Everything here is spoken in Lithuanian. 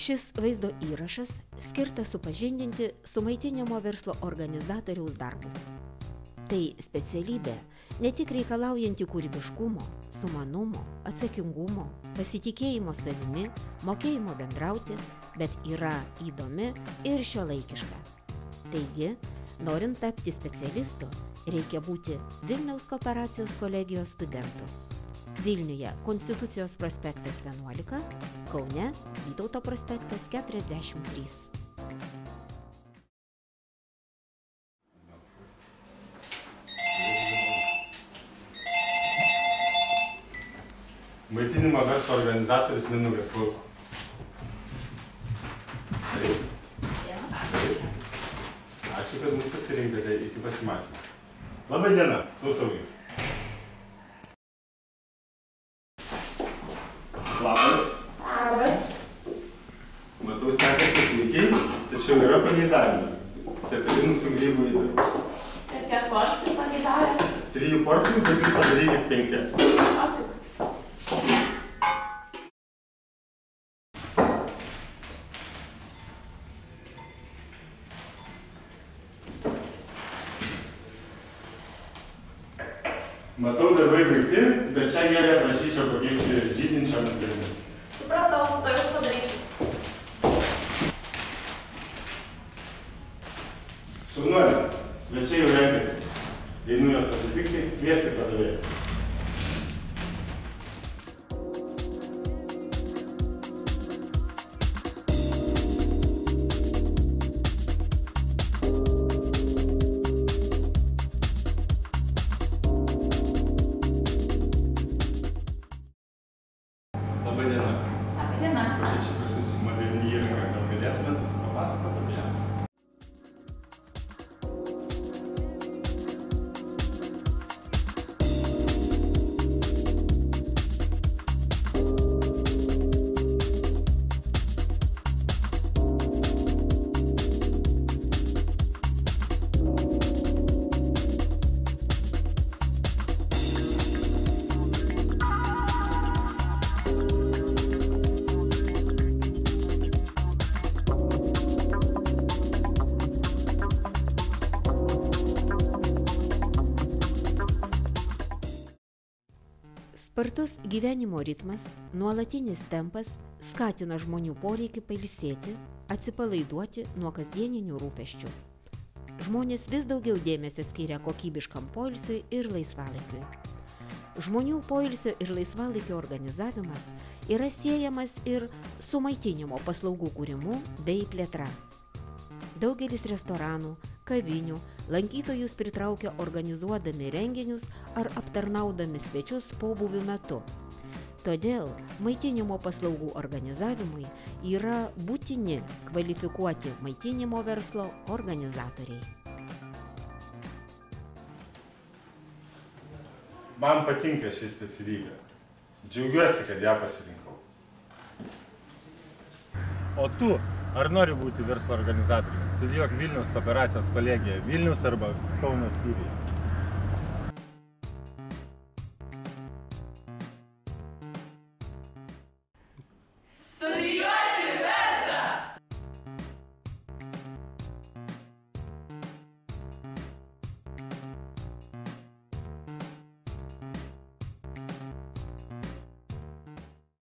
Šis vaizdo įrašas skirtas supažindinti su maitinimo verslo organizatoriaus darbu. Tai specialybė ne tik reikalaujanti kūrybiškumo, sumanumo, atsakingumo, pasitikėjimo savimi, mokėjimo bendrauti, bet yra įdomi ir šiuolaikiška. Taigi, norint tapti specialistu, reikia būti Vilniaus kooperacijos kolegijos studentu. Vilniuje Konstitucijos prospektas 11, Kaune Vytauto prospektas 43. Maitinimo verslo organizatorius Mindaugas klauso. Ačiū, kad mus pasirinkote, iki pasimatymo. Labai diena, klausau jūs. Labas. Labas. Matau, sekasi puikiai, tačiau yra pageidavimas. Cepelinų su grybų įdaru. Ir kiek porcijų pageidavė? 3 porcijų, bet jūs padarykit 5. Matau, darbai baigti, bet šią gėlę prašyčiau pakeisti žydinčiomis dalimis. Supratau, to jūs padarysiu. Šaunuolė, svečiai jau renkasi. Einu jos pasitikti, kvieskit padavėjus. Labai diena. Labai diena. Čia pas jūs moderni įranga, gal galėtumėt papasakoti apie ją? Spartus gyvenimo ritmas, nuolatinis tempas skatina žmonių poreikį pailsėti, atsipalaiduoti nuo kasdieninių rūpesčių. Žmonės vis daugiau dėmesio skiria kokybiškam poilsiui ir laisvalaikiui. Žmonių poilsio ir laisvalaikio organizavimas yra siejamas ir su maitinimo paslaugų kūrimu bei plėtra. Daugelis restoranų, kavinių, lankytojus pritraukia organizuodami renginius ar aptarnaudami svečius pobūvių metu. Todėl maitinimo paslaugų organizavimui yra būtini kvalifikuoti maitinimo verslo organizatoriai. Man patinka ši specialybė. Džiaugiuosi, kad ją pasirinkau. O tu, ar nori būti verslo organizatoriumi? Studijuok Vilniaus kooperacijos kolegijoje, Vilniaus arba Kauno skyriuje.